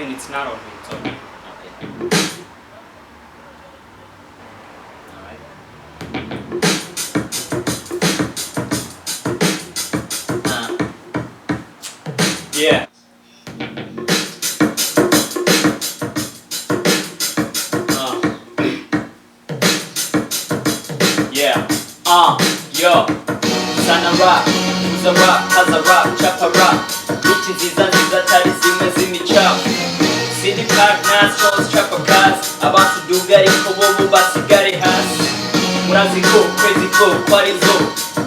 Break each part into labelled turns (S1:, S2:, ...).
S1: And it's not on me, it's on you.
S2: Okay.
S1: Yeah. Yeah. Yo. Sana rap, uza rap, kaza rap, chapa rap. Bitches nziza tari zimwe z'imicafu. City partners, shows chapa cars. Abantu duga ariko bobo basigare hasi. Murazi ko, crazy ko, kwari zo.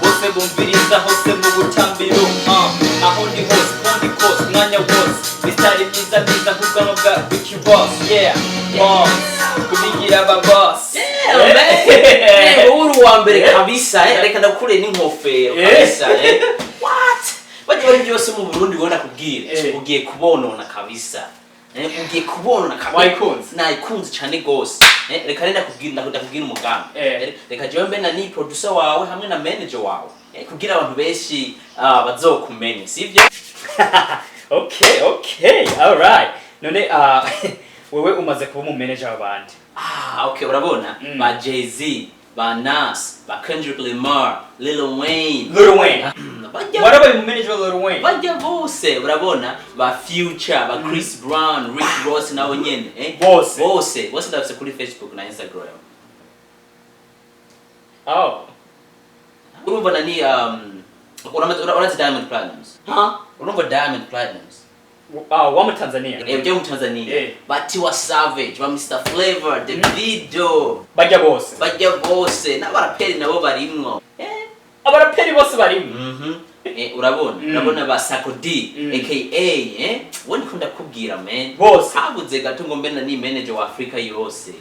S1: Bose bumviriza hose mu butambiro. Aho ndi hose, kondi kose, mwanya wose. Mistari myiza nk'ubwanwa bwa Ricky Ross. Yeah. Boss. Kubigira aba boss.
S2: Uru wa mbere kabisa reka ndakure n'inkofero kabisa what bari byose mu Burundi ubona kubwira ugiye kubonona kabisa ugiye kubonona kabisa
S1: wayikunze
S2: nayikunze cyane gose reka renda kubwira umugambi reka jewe mbe na ni producer wawe hamwe na manager wawe kugira abantu benshi bazokumenye sivyo
S1: okay all right none wewe umaze kuba mu manager w'abandi
S2: okay urabona ba Jay-Z ba Nas, ba Kendrick Lamar, Lil Wayne.
S1: Whatever you manage with Lil Wayne.
S2: Bajya bose urabona ba Future, ba Chris Brown, Rick Ross nawe nyene bose ndafise kuri Facebook na Instagram.
S1: Oh.
S2: Urumva nani uramaze Diamond Platnumz. Urumva Diamond Platnumz.
S1: Wa mu Tanzania.
S2: Mu Tanzania. Batiwa Savage, ba Mr Flavor, Davido.
S1: Bajya bose
S2: n'abaraperi nabo barimwo.
S1: Abaraperi bose barimwo.
S2: Urabona ba Sako D aka woni kunda kubwira man.
S1: Bose
S2: habuze gato ngo mbe na ni manager wa Africa yose.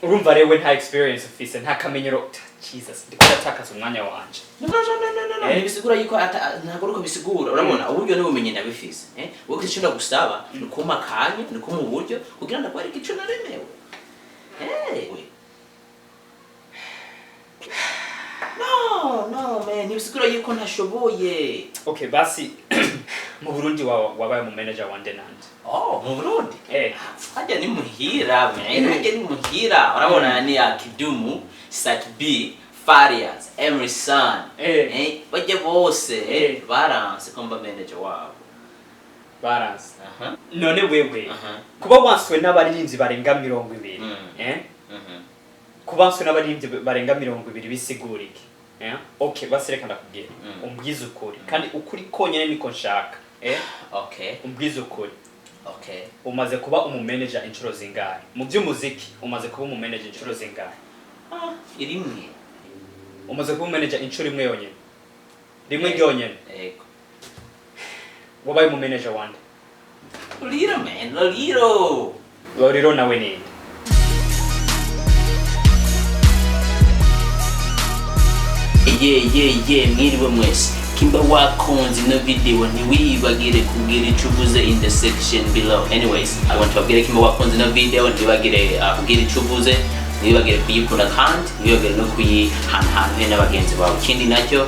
S1: Urumva rewe nta experience ufise nta kamenyero Jesus ndikatakaza umwanya wanje.
S2: No. Bisigura yuko ntago ruko bisigura urabona uburyo n'ubumenye ndabifise wowe kicunda gusaba nikuma kanya nikuma uburyo kugira ndakwari kico naremewe no man bisigura yuko ntashoboye.
S1: Okay basi mu Burundi wabaye mu manager wa Denant.
S2: Mu Burundi hajya ni muhira man hajya ni muhira urabona ni Kidumu Sat B Farias, Emerson, bajya bose baranse komba manager wabo.
S1: Baranse. None wewe kuba wanswe n'abaririmbyi barenga 200 kuba wanswe n'abaririmbyi barenga 200 bisigura iki okay basi reka ndakubwira umbwize ukuri kandi ukuri konyene niko nshaka
S2: okay
S1: umbwize ukuri
S2: okay
S1: umaze kuba manager inshuro zingahe mu by'umuziki umaze kuba manager inshuro zingahe
S2: irimwe
S1: umaze kuba manager inshuro imwe yonyene rimwe ryonyene wabaye mu manager wande
S2: Loliro man Loliro nawe ni mwiriwe mwese kimba wakunze ino video ntiwibagire kugira icubuze in the section below. Anyways I want to abwira kimba wakunze ino video ntiwibagire kugira icubuze nibagire kuyikunda kandi nibagire no kuyihanahana n'abagenzi bawe. Ikindi nacyo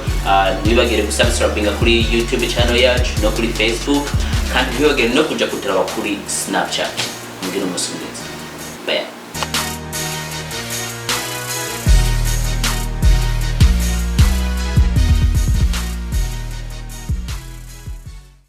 S2: nibagire gusubscribinga kuri YouTube channel yacu no kuri Facebook kandi nibagire no kuja kuturaba kuri Snapchat. Mugire umunsi mwiza. Bye.